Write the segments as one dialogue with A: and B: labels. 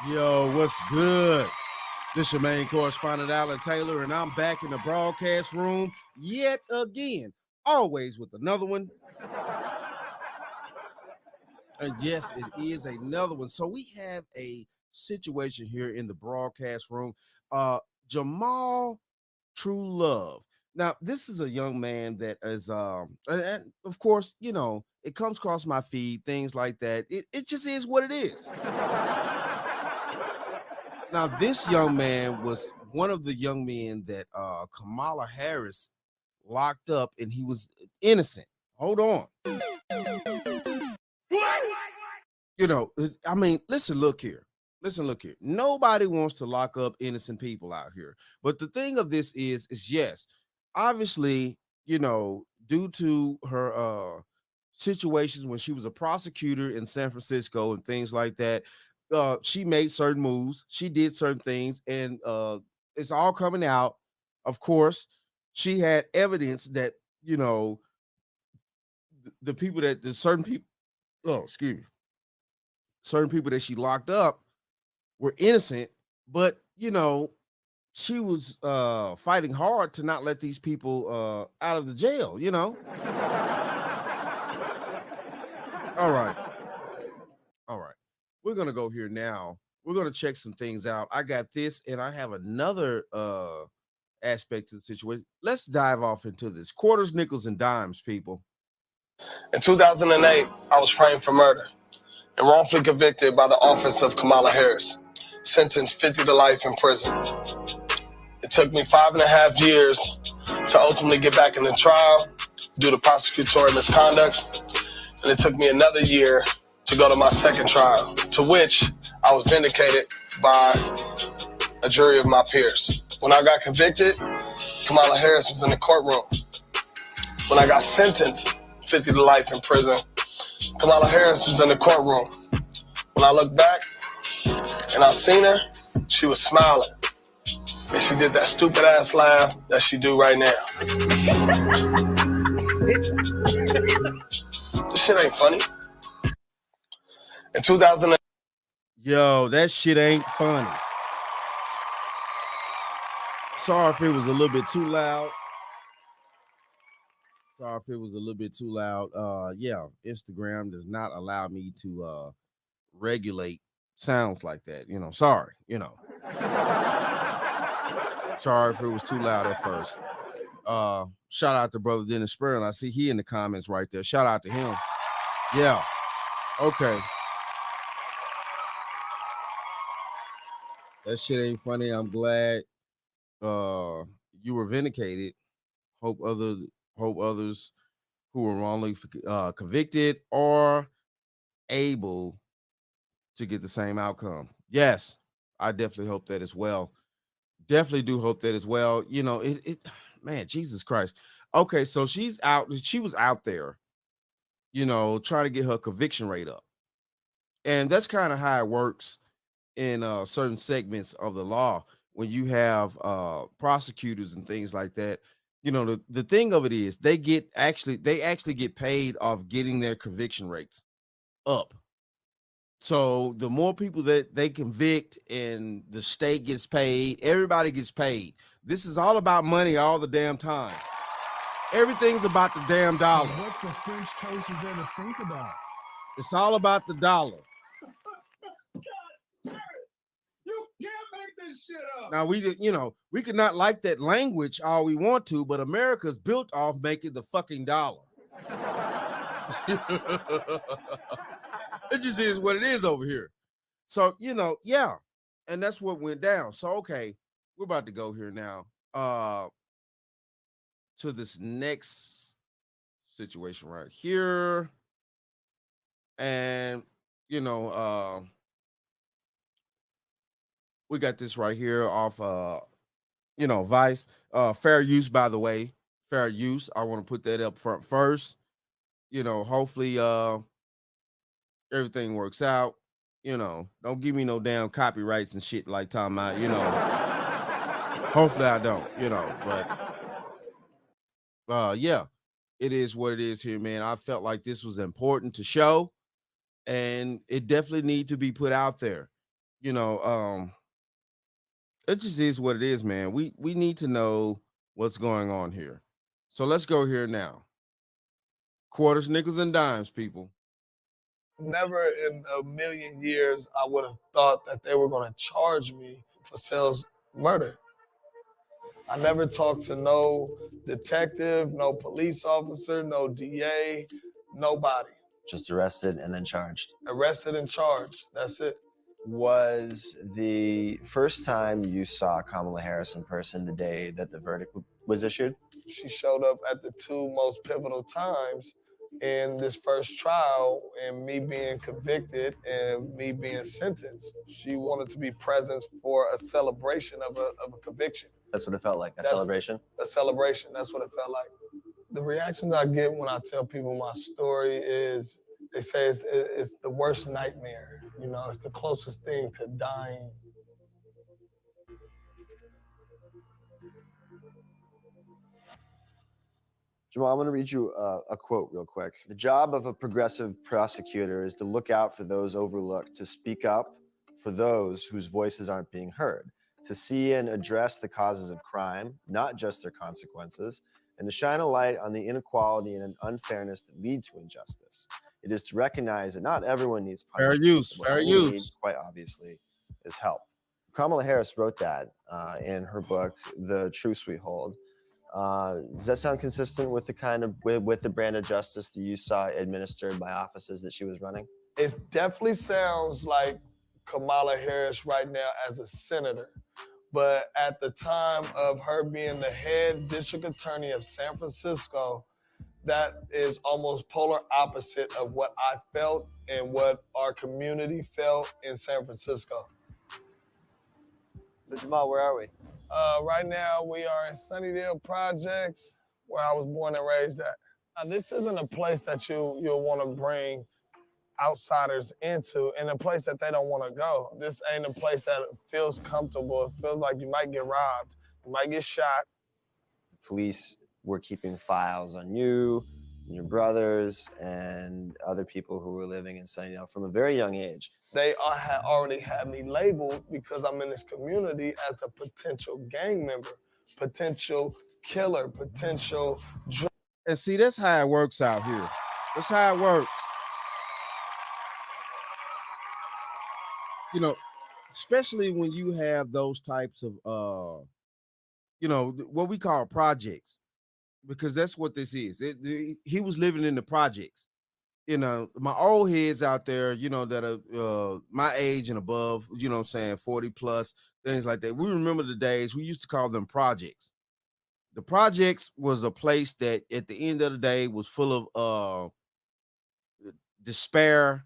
A: Yo, what's good? This your main correspondent, Alan Taylor, and I'm back in the broadcast room yet again, always with another one. And yes, it is another one. So we have a situation here in the broadcast room. Jamal Trulove. Now, this is a young man that is, and of course, it comes across my feed, things like that. It just is what it is. Now, this young man was one of the young men that Kamala Harris locked up, and he was innocent. Hold on. Listen, look here. Listen, look here. Nobody wants to lock up innocent people out here. But the thing of this is yes, obviously, due to her situations when she was a prosecutor in San Francisco and things like that, she made certain moves. She did certain things, and it's all coming out. Of course, she had evidence that, the people that the certain people, oh, excuse me, certain people that she locked up were innocent, but she was fighting hard to not let these people out of the jail. All right. All right. We're gonna go here now. We're gonna check some things out. I got this, and I have another aspect to the situation. Let's dive off into this. Quarters, nickels, and dimes, people.
B: In 2008, I was framed for murder and wrongfully convicted by the office of Kamala Harris, sentenced 50 to life in prison. It took me 5.5 years to ultimately get back in the trial due to prosecutorial misconduct, and it took me another year to go to my second trial, to which I was vindicated by a jury of my peers. When I got convicted, Kamala Harris was in the courtroom. When I got sentenced 50 to life in prison, Kamala Harris was in the courtroom. When I look back and I seen her, she was smiling. And she did that stupid ass laugh that she do right now. This shit ain't funny. In 2000,
A: Yo, that shit ain't funny. Sorry if it was a little bit too loud. Sorry if it was a little bit too loud. Yeah, Instagram does not allow me to regulate sounds like that. Sorry. Sorry if it was too loud at first. Shout out to brother Dennis Spurl. I see he in the comments right there. Shout out to him. Yeah. Okay. That shit ain't funny. I'm glad you were vindicated. Hope others who were wrongly convicted are able to get the same outcome. Yes, I definitely hope that as well. Definitely do hope that as well. Man, Jesus Christ. Okay, so she's out. She was out there, trying to get her conviction rate up. And that's kind of how it works in certain segments of the law when you have prosecutors and things like that. The thing of it is they actually get paid off getting their conviction rates up. So the more people that they convict and the state gets paid, everybody gets paid. This is all about money all the damn time. Everything's about the damn dollar.
C: What the French toast is there to think about?
A: It's all about the dollar.
C: You can't make this shit up.
A: Now we could not like that language all we want to, but America's built off making the fucking dollar. It just is what it is over here. So, yeah. And that's what went down. So, okay, we're about to go here now to this next situation right here. And, we got this right here off, Vice. Fair use, by the way. Fair use. I want to put that up front first. Hopefully everything works out. Don't give me no damn copyrights and shit like talking about, hopefully I don't, but yeah, it is what it is here, man. I felt like this was important to show, and it definitely need to be put out there. you know, it just is what it is, man. We need to know what's going on here. So let's go here now. Quarters, nickels, and dimes, people.
B: Never in a million years I would have thought that they were going to charge me for sales murder. I never talked to no detective, no police officer, no DA, nobody.
D: Just arrested and then charged.
B: Arrested and charged. That's it.
D: Was the first time you saw Kamala Harris in person the day that the verdict was issued?
B: She showed up at the two most pivotal times in this first trial, and me being convicted and me being sentenced. She wanted to be present for a celebration of a conviction.
D: That's what it felt like, a celebration?
B: A celebration, that's what it felt like. The reactions I get when I tell people my story is, they say it's the worst nightmare. You know, it's the closest thing to dying.
D: Jamal, I'm going to read you a quote real quick. The job of a progressive prosecutor is to look out for those overlooked, to speak up for those whose voices aren't being heard, to see and address the causes of crime, not just their consequences, and to shine a light on the inequality and unfairness that lead to injustice. It is to recognize that not everyone needs punishment.
A: Fair use,
D: What
A: fair
D: many
A: use.
D: need, quite obviously, is help. Kamala Harris wrote that in her book, The Truth We Hold. Does that sound consistent with the kind of with the brand of justice that you saw administered by offices that she was running?
B: It definitely sounds like Kamala Harris right now as a senator. But at the time of her being the head district attorney of San Francisco, that is almost polar opposite of what I felt and what our community felt in San Francisco.
D: So Jamal, where are we?
B: Right now we are in Sunnydale Projects, where I was born and raised at. Now, this isn't a place that you'll want to bring outsiders into, and a place that they don't want to go. This ain't a place that feels comfortable. It feels like you might get robbed, you might get shot.
D: Police were keeping files on you and your brothers and other people who were living in Sunnydale from a very young age.
B: They had already had me labeled, because I'm in this community, as a potential gang member, potential killer, potential drug.
A: And see, that's how it works out here. That's how it works. You know, especially when you have those types of what we call projects, because that's what this is. He was living in the projects. You know, my old heads out there, you know, that are my age and above, you know what I'm saying, 40 plus, things like that. We remember the days we used to call them projects. The projects was a place that at the end of the day was full of despair,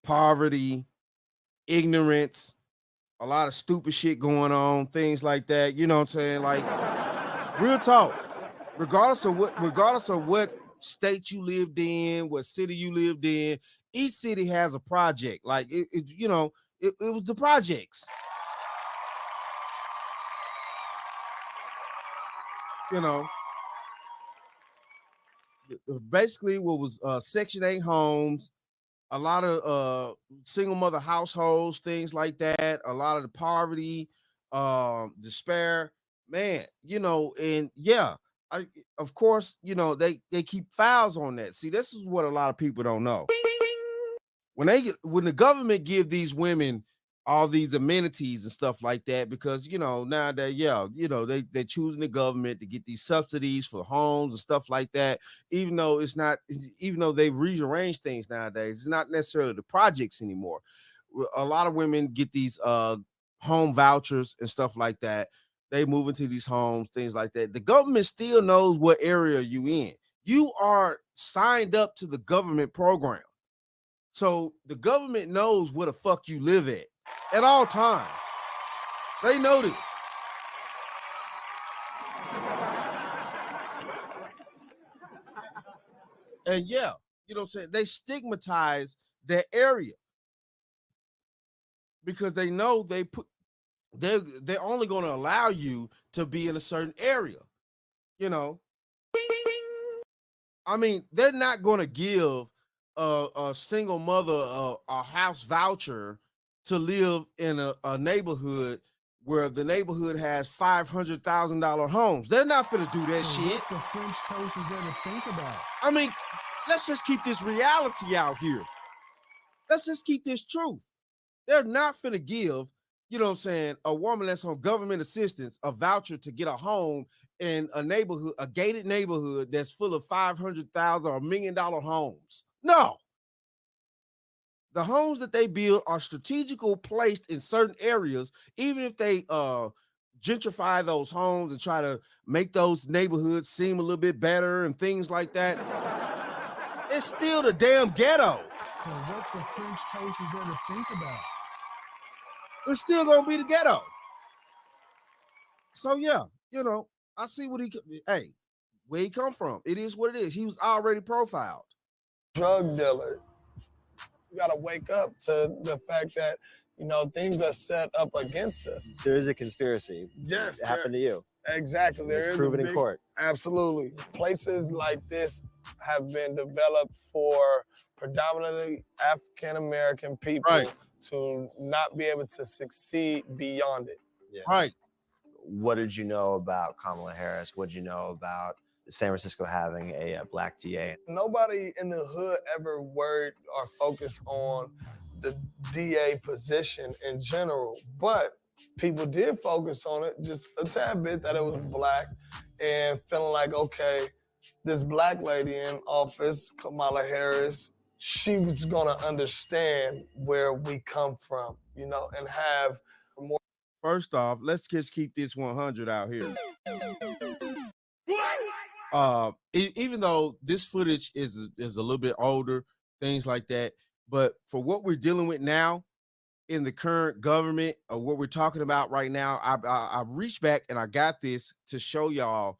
A: poverty, ignorance, a lot of stupid shit going on, things like that. You know what I'm saying? Like, real talk. Regardless of what state you lived in, what city you lived in, each city has a project. Like it was the projects. You know, basically what was Section 8 homes, a lot of single mother households, things like that, a lot of the poverty, despair, man, you know, and yeah, of course, you know, they keep files on that. See, this is what a lot of people don't know. When the government give these women all these amenities and stuff like that, because you know nowadays, yeah, you know they're choosing the government to get these subsidies for homes and stuff like that. Even though they've rearranged things nowadays, it's not necessarily the projects anymore. A lot of women get these home vouchers and stuff like that. They move into these homes, things like that. The government still knows what area you in. You are signed up to the government program. So the government knows where the fuck you live at all times. They know this. And yeah, you know what I'm saying? They stigmatize that area because they know they're only going to allow you to be in a certain area. You know, I mean, they're not going to give a single mother a house voucher to live in a neighborhood where the neighborhood has $500,000 homes. They're not finna do that shit.
C: What the French toast is there to think about?
A: I mean, let's just keep this reality out here. Let's just keep this truth. They're not finna give, you know what I'm saying, a woman that's on government assistance a voucher to get a home in a neighborhood, a gated neighborhood that's full of 500,000 or $1 million homes. No. The homes that they build are strategically placed in certain areas, even if they gentrify those homes and try to make those neighborhoods seem a little bit better and things like that. It's still the damn ghetto.
C: So what the French toast is there to think about?
A: It's still gonna be the ghetto. So yeah, you know, I see what where he come from. It is what it is. He was already profiled.
B: Drug dealer. You got to wake up to the fact that, you know, things are set up against us.
D: There is a conspiracy.
B: Yes.
D: It happened to you.
B: Exactly. There
D: It's
B: is
D: proven in court.
B: Absolutely. Places like this have been developed for predominantly African-American people to not be able to succeed beyond it.
D: Yeah.
A: Right.
D: What did you know about Kamala Harris? What did you know about San Francisco having a black DA?
B: Nobody in the hood ever worried or focused on the DA position in general, but people did focus on it just a tad bit, that it was black, and feeling like, okay, this black lady in office, Kamala Harris, she was gonna understand where we come from, you know, and have more.
A: First off, let's just keep this 100 out here. Even though this footage is a little bit older, things like that, but for what we're dealing with now in the current government, or what we're talking about right now, I reached back and I got this to show y'all,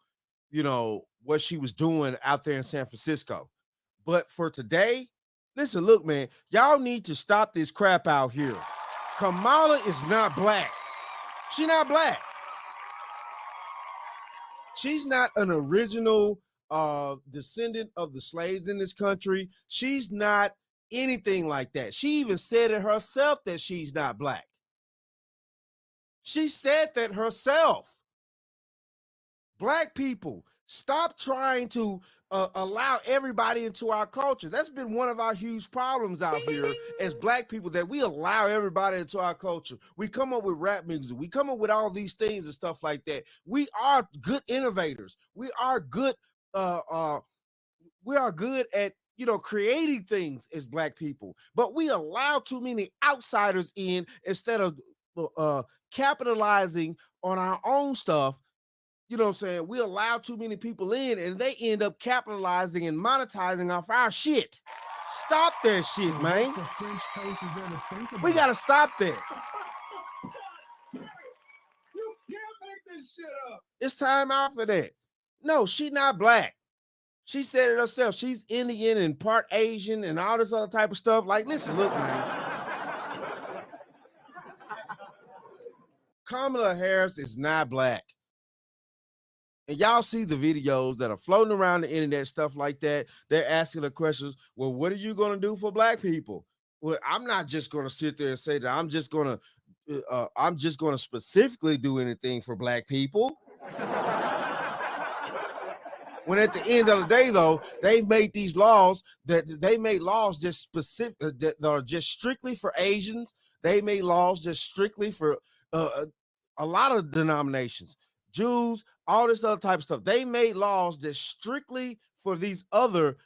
A: you know, what she was doing out there in San Francisco. But for today, listen, look, man, y'all need to stop this crap out here. Kamala is not black. She's not black. She's not an original descendant of the slaves in this country. She's not anything like that. She even said it herself that she's not black. She said that herself. Black people, stop trying to allow everybody into our culture. That's been one of our huge problems out here as black people, that we allow everybody into our culture. We come up with rap music. We come up with all these things and stuff like that. We are good innovators. We are good at, you know, creating things as black people, but we allow too many outsiders in instead of capitalizing on our own stuff. You know what I'm saying? We allow too many people in and they end up capitalizing and monetizing off our shit. Stop that shit, man.
C: The French toast is there to think about?
A: We gotta stop that.
C: You can't make this shit up.
A: It's time out for that. No, she's not black. She said it herself. She's Indian and part Asian and all this other type of stuff. Like, listen, look, man. Kamala Harris is not black. And y'all see the videos that are floating around the internet, stuff like that. They're asking the questions, well, what are you going to do for black people? Well, I'm not just going to sit there and say that I'm just going to specifically do anything for black people. When at the end of the day, though, they've made these laws just specific that are just strictly for Asians. They made laws just strictly for a lot of denominations, Jews, all this other type of stuff. They made laws just strictly for these other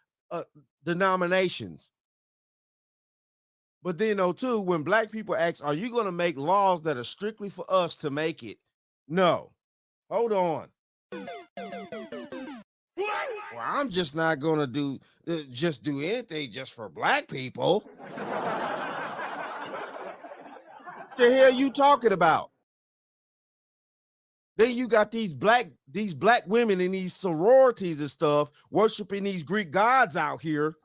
A: denominations. But then, though, too, when black people ask, are you going to make laws that are strictly for us to make it? No. Hold on. Well, I'm just not going to do anything just for black people. What the hell you talking about? Then you got these black women in these sororities and stuff worshiping these Greek gods out here.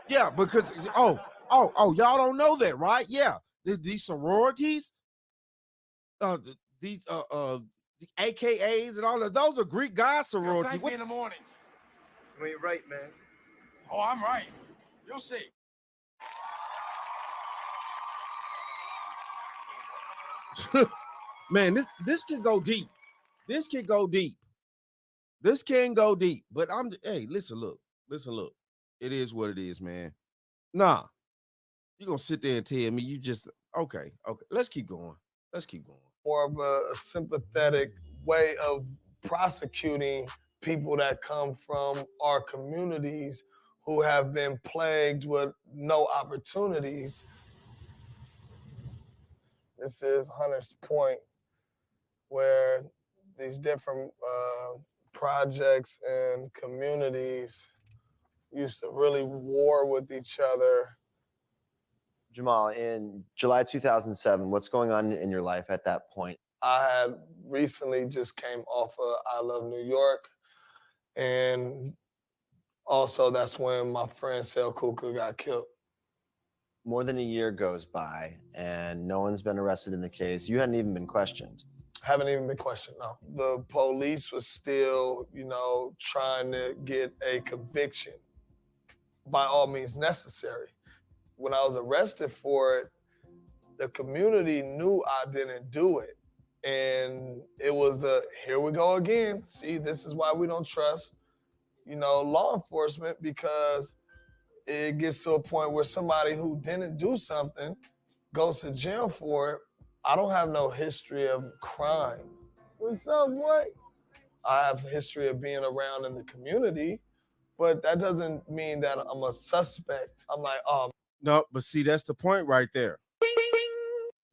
A: Yeah, because y'all don't know that, right? Yeah, these sororities, the AKAs and all of those are Greek god sororities.
E: Thank me in the morning.
F: You ain't right, man.
E: Oh, I'm right. You'll see.
A: Man, this can go deep. This can go deep. This can go deep. But hey, listen, look. It is what it is, man. Nah, you're gonna sit there and tell me you just okay. Let's keep going.
B: More of a sympathetic way of prosecuting people that come from our communities who have been plagued with no opportunities. This is Hunter's point, where these different projects and communities used to really war with each other.
D: Jamal, in July 2007, what's going on in your life at that point?
B: I had recently just came off of I Love New York, and also that's when my friend Sel Kuka got killed.
D: More than a year goes by and no one's been arrested in the case. You hadn't even been questioned.
B: Haven't even been questioned, no. The police was still, trying to get a conviction by all means necessary. When I was arrested for it, the community knew I didn't do it. And it was here we go again. See, this is why we don't trust, law enforcement, because it gets to a point where somebody who didn't do something goes to jail for it. I don't have no history of crime. What's up, boy? I have a history of being around in the community, but that doesn't mean that I'm a suspect. I'm like, oh.
A: No, but see, that's the point right there.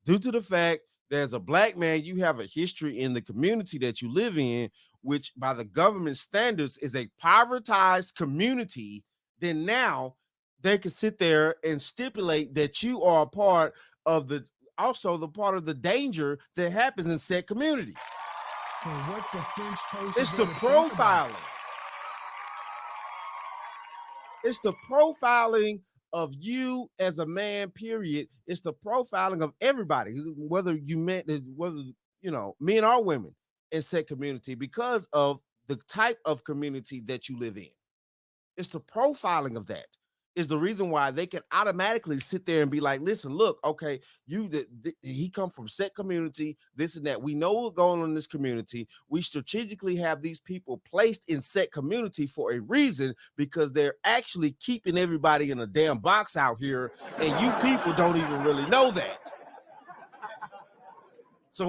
A: Due to the fact that as a black man, you have a history in the community that you live in, which by the government standards is a privatized community, then now they can sit there and stipulate that you are a part of the danger that happens in said community.
C: What the French toast
A: It's
C: is
A: the
C: gonna think about.
A: profiling. It's the profiling of you as a man, period. It's the profiling of everybody, whether men or women in said community, because of the type of community that you live in. It's the profiling of that is the reason why they can automatically sit there and be like, listen, look, okay, he come from set community, this and that. We know what's going on in this community. We strategically have these people placed in set community for a reason, because they're actually keeping everybody in a damn box out here, and you people don't even really know that. So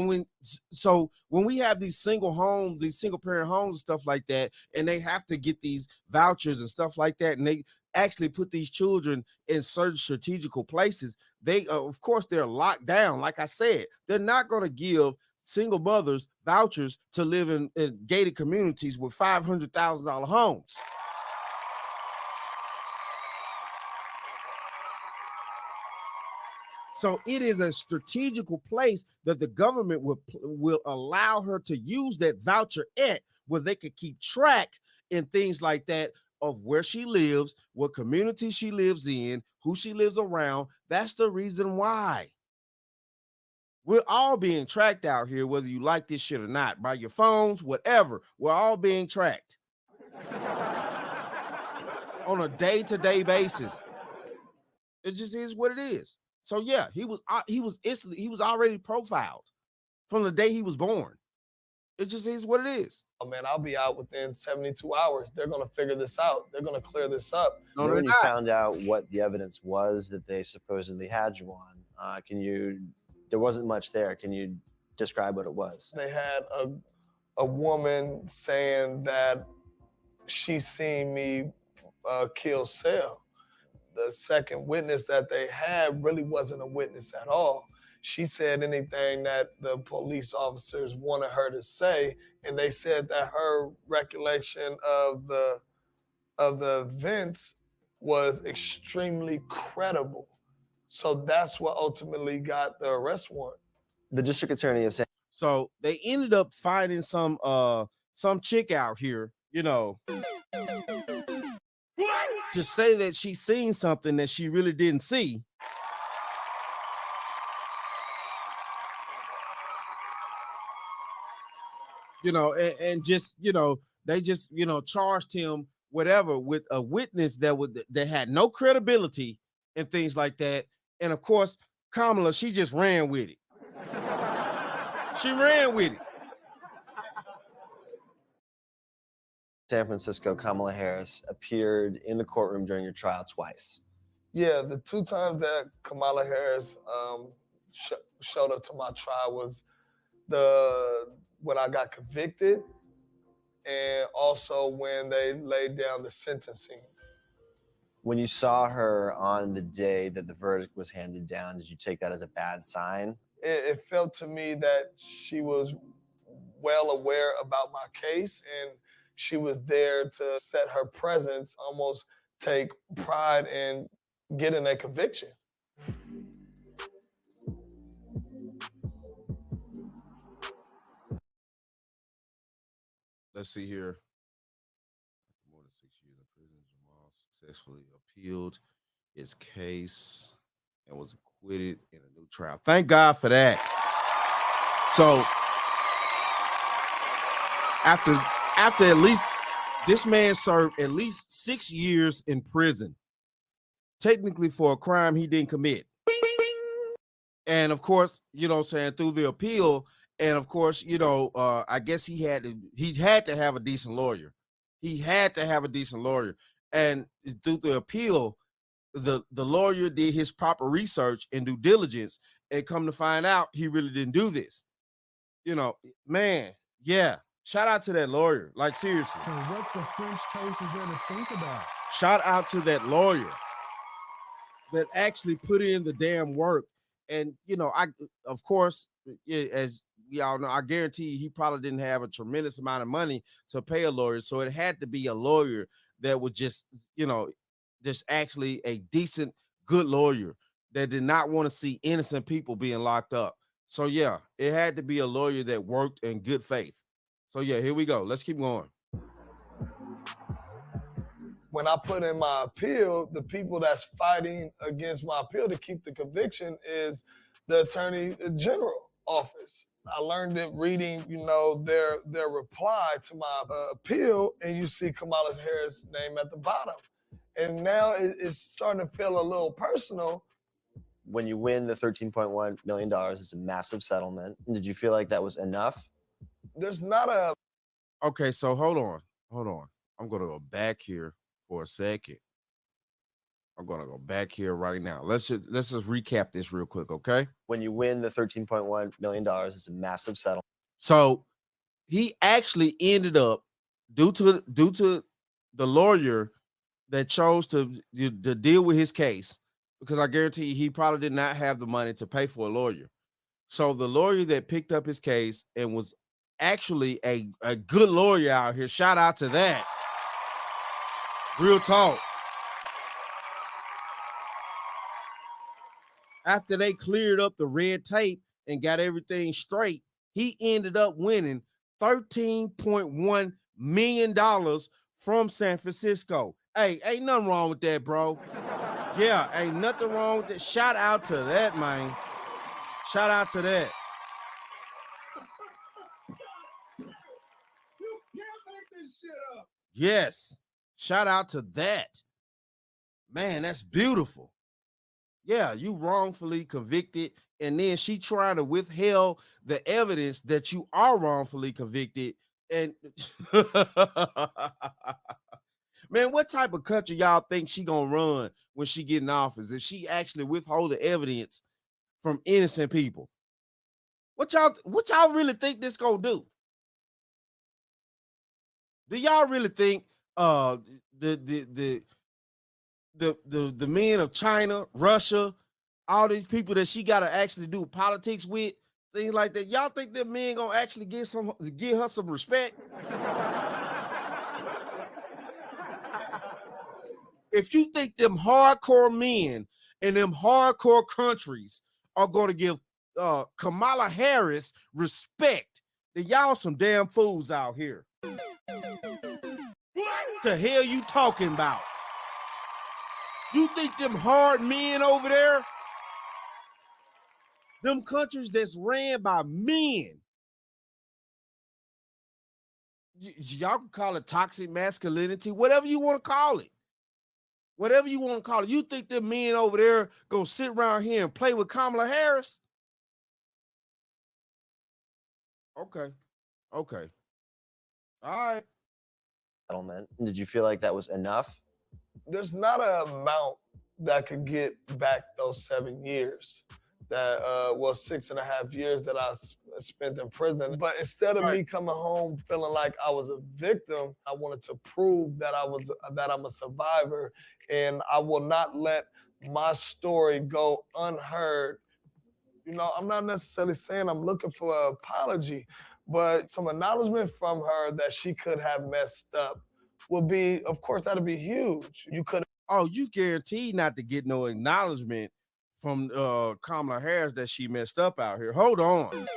A: when we have these single parent homes and stuff like that, and they have to get these vouchers and stuff like that, and they actually put these children in certain strategical places, they of course they're locked down. Like I said, they're not going to give single mothers vouchers to live in gated communities with $500,000 homes. So it is a strategical place that the government will allow her to use that voucher at, where they could keep track and things like that of where she lives, what community she lives in, who she lives around. That's the reason why. We're all being tracked out here, whether you like this shit or not, by your phones, whatever. We're all being tracked on a day-to-day basis. It just is what it is. So yeah, he was already profiled from the day he was born. It just is what it is.
B: Oh man, I'll be out within 72 hours. They're gonna figure this out. They're gonna clear this up.
A: No,
D: when you found out what the evidence was that they supposedly had you on, there wasn't much there. Can you describe what it was?
B: They had a woman saying that she seen me kill Sel. The second witness that they had really wasn't a witness at all. She said anything that the police officers wanted her to say, and they said that her recollection of the events was extremely credible. So that's what ultimately got the arrest warrant.
D: The district attorney of San.
A: So they ended up finding some chick out here, to say that she seen something that she really didn't see. And just, they just, charged him whatever with a witness that had no credibility and things like that. And of course, Kamala, she just ran with it. She ran with it.
D: San Francisco, Kamala Harris appeared in the courtroom during your trial twice.
B: Yeah, the 2 times that Kamala Harris showed up to my trial was when I got convicted, and also when they laid down the sentencing.
D: When you saw her on the day that the verdict was handed down, did you take that as a bad sign?
B: It felt to me that she was well aware about my case, and she was there to set her presence, almost take pride in getting a conviction.
A: Let's see here. More than 6 years in prison, Jamal successfully appealed his case and was acquitted in a new trial. Thank God for that. So after at least this man served at least 6 years in prison, technically for a crime he didn't commit. And of course, you know what I'm saying, through the appeal, and of course, you know, I guess he had to have a decent lawyer. He had to have a decent lawyer. And through the appeal, the lawyer did his proper research and due diligence, and come to find out he really didn't do this. You know, man, yeah. Shout out to that lawyer. Like, seriously.
C: So what the French toast is there to think about?
A: Shout out to that lawyer that actually put in the damn work. And, you know, of course, as we all know, I guarantee he probably didn't have a tremendous amount of money to pay a lawyer. So it had to be a lawyer that was just, you know, just actually a decent, good lawyer that did not want to see innocent people being locked up. So, yeah, it had to be a lawyer that worked in good faith. So, yeah, here we go. Let's keep going.
B: When I put in my appeal, the people that's fighting against my appeal to keep the conviction is the Attorney General office. I learned it reading, you know, their reply to my appeal, and you see Kamala Harris' name at the bottom. And now it's starting to feel a little personal.
D: When you win the $13.1 million, it's a massive settlement. Did you feel like that was enough?
B: There's not a...
A: Okay, so hold on. I'm going to go back here for a second. I'm going to go back here right now. Let's just recap this real quick, okay?
D: When you win the $13.1 million, it's a massive settlement.
A: So he actually ended up, due to the lawyer that chose to deal with his case, because I guarantee you he probably did not have the money to pay for a lawyer. So the lawyer that picked up his case and was actually a good lawyer out here, shout out to that. Real talk. After they cleared up the red tape and got everything straight, he ended up winning $13.1 million from San Francisco. Hey, ain't nothing wrong with that, bro. Yeah, ain't nothing wrong with that. Shout out to that, man. Shout out to that.
C: You can't make this shit up.
A: Yes. Shout out to that. Man, that's beautiful. Yeah, you wrongfully convicted, and then she trying to withhold the evidence that you are wrongfully convicted. And man, what type of country y'all think she gonna run when she get in office if she actually withhold the evidence from innocent people? What y'all really think this gonna do? Do y'all really think the men of China, Russia, all these people that she got to actually do politics with, things like that, y'all think that men gonna actually give her some respect? If you think them hardcore men and them hardcore countries are gonna give Kamala Harris respect, then y'all some damn fools out here. The hell you talking about? You think them hard men over there, them countries that's ran by men, y'all can call it toxic masculinity, whatever you want to call it. Whatever you want to call it. You think them men over there gonna sit around here and play with Kamala Harris? Okay. Okay. All right.
D: Settlement. Did you feel like that was enough?
B: There's not an amount that could get back those 7 years. That was 6.5 years that I spent in prison. But instead of me coming home feeling like I was a victim, I wanted to prove that I'm a survivor, and I will not let my story go unheard. You know, I'm not necessarily saying I'm looking for an apology, but some acknowledgement from her that she could have messed up would be, of course, that'd be huge. You could.
A: Oh, you guaranteed not to get no acknowledgement from Kamala Harris that she messed up out here. Hold on.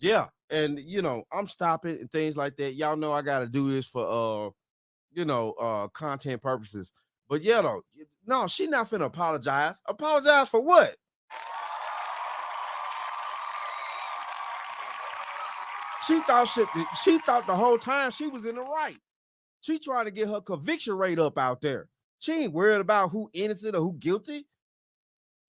A: Yeah. And I'm stopping and things like that. Y'all know I gotta do this for content purposes. But yeah, though, no, she not finna apologize. Apologize for what? She thought the whole time she was in the right. She trying to get her conviction rate up out there. She ain't worried about who innocent or who guilty.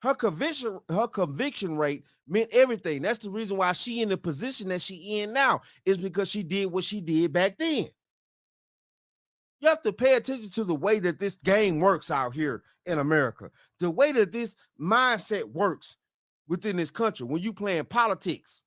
A: Her conviction rate meant everything. That's the reason why she in the position that she in now, is because she did what she did back then. You have to pay attention to the way that this game works out here in America. The way that this mindset works within this country when you playing politics.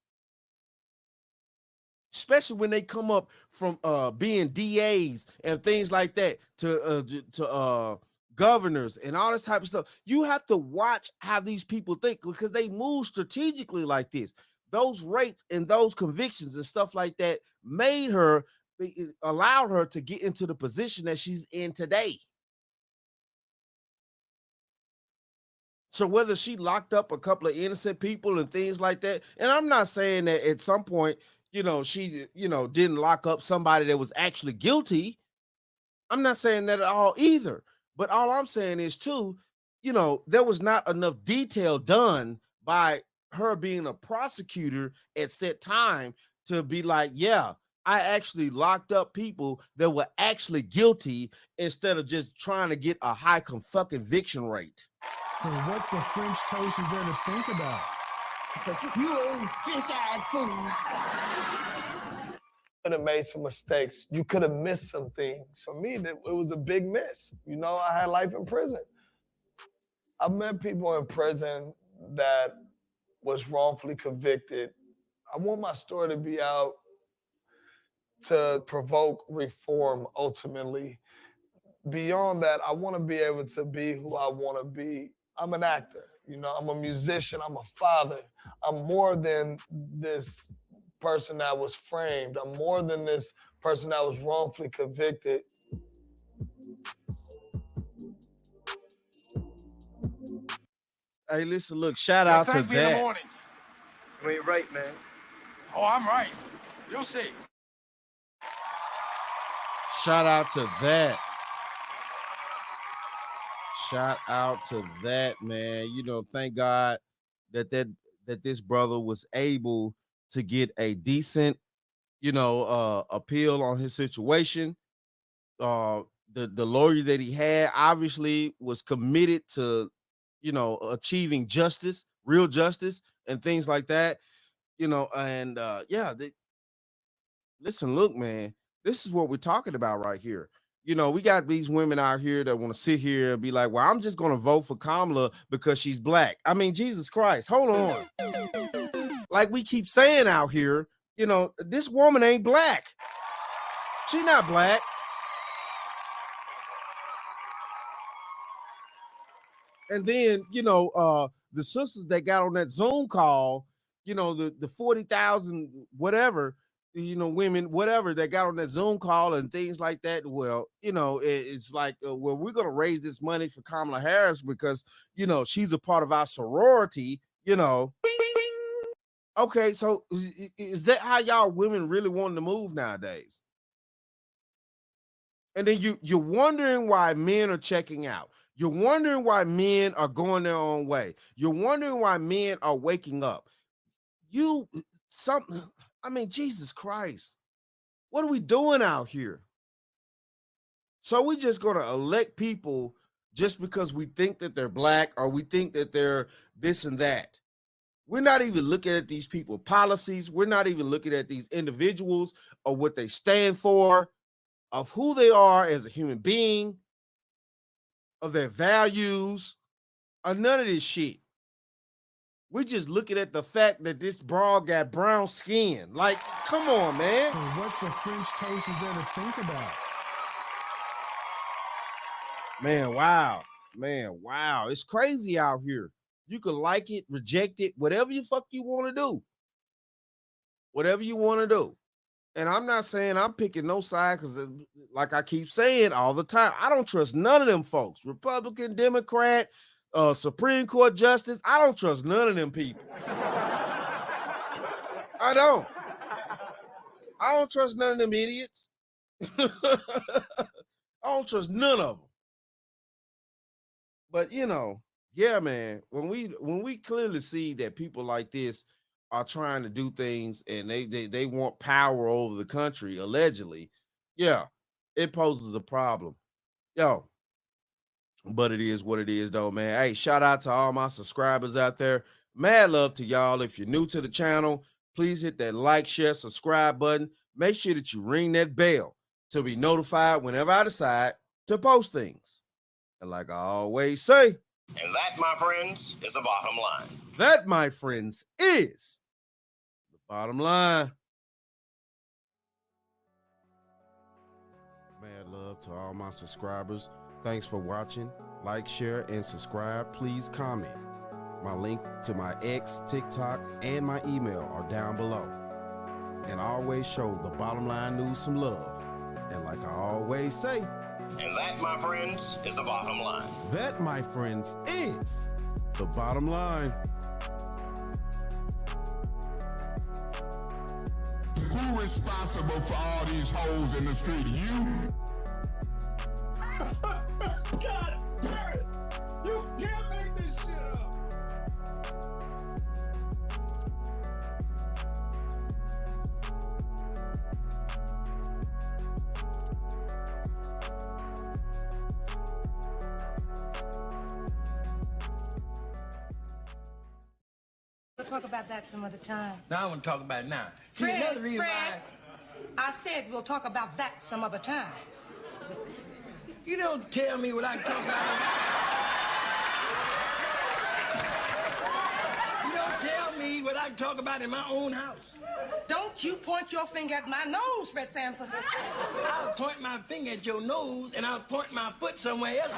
A: Especially when they come up from being DAs and things like that to governors and all this type of stuff. You have to watch how these people think, because they move strategically like this. Those rates and those convictions and stuff like that allowed her to get into the position that she's in today. So whether she locked up a couple of innocent people and things like that, and I'm not saying that at some point, she, didn't lock up somebody that was actually guilty. I'm not saying that at all either. But all I'm saying is too, there was not enough detail done by her being a prosecutor at set time to be like, yeah, I actually locked up people that were actually guilty, instead of just trying to get a high fucking conviction rate.
C: So what the French toast is there to think about?
E: You old fish-eyed fool.
B: Could have made some mistakes. You could have missed some things. For me, it was a big miss. I had life in prison. I've met people in prison that was wrongfully convicted. I want my story to be out to provoke reform ultimately. Beyond that, I want to be able to be who I want to be. I'm an actor. I'm a musician. I'm a father. I'm more than this person that was framed. I'm more than this person that was wrongfully convicted.
A: Hey, listen, look, shout out to
E: Thank me in the
A: that.
E: morning.
F: You ain't right, man.
E: Oh, I'm right. You'll see.
A: Shout out to that. Shout out to that, man. Thank God that this brother was able to get a decent, appeal on his situation. The lawyer that he had obviously was committed to, achieving justice, real justice, and things like that. And listen, look, man, this is what we're talking about right here. We got these women out here that want to sit here and be like, well, I'm just going to vote for Kamala because she's black. I mean, Jesus Christ, hold on. Like we keep saying out here, this woman ain't black. She's not black. And then, the sisters that got on that Zoom call, the 40,000, whatever, women, whatever, that got on that Zoom call and things like that. Well, it's like, well, we're going to raise this money for Kamala Harris because, she's a part of our sorority, Okay, so is that how y'all women really want to move nowadays? And then you're wondering why men are checking out. You're wondering why men are going their own way. You're wondering why men are waking up. Jesus Christ. What are we doing out here? So we just going to elect people just because we think that they're black or we think that they're this and that. We're not even looking at these people policies. We're not even looking at these individuals or what they stand for, of who they are as a human being, of their values, or none of this shit. We're just looking at the fact that this broad got brown skin. Like, come on, man.
C: So what the French toast is there to think about?
A: Man, wow. Man, wow. It's crazy out here. You can like it, reject it, whatever you fuck you want to do. Whatever you want to do. And I'm not saying I'm picking no side because, like I keep saying all the time, I don't trust none of them folks. Republican, Democrat, Supreme Court Justice. I don't trust none of them people. I don't. I don't trust none of them idiots. I don't trust none of them. But you know, yeah, man, when we clearly see that people like this are trying to do things and they want power over the country, allegedly, yeah, it poses a problem. Yo, but it is what it is, though, man. Hey, shout out to all my subscribers out there. Mad love to y'all. If you're new to the channel, please hit that like, share, subscribe button. Make sure that you ring that bell to be notified whenever I decide to post things. And like I always say,
G: and that, my friends, is the bottom line.
A: That, my friends, is the bottom line. Mad love to all my subscribers. Thanks for watching. Like, share, and subscribe. Please comment. My link to my X, TikTok, and my email are down below. And I always show the bottom line news some love. And like I always say,
G: and that, my friends, is the bottom line.
A: That, my friends, is the bottom line.
H: Who responsible for all these holes in the street? You?
C: God damn it! You can't make this shit up!
I: We'll talk about that some other time.
F: No, I want to talk about it now. See,
I: Fred,
F: another reason
I: Fred, I said we'll talk about that some other time.
F: you don't tell me what I can talk about. You don't tell me what I can talk about in my own house.
I: Don't you point your finger at my nose, Fred Sanford.
F: I'll point my finger at your nose, and I'll point my foot somewhere else.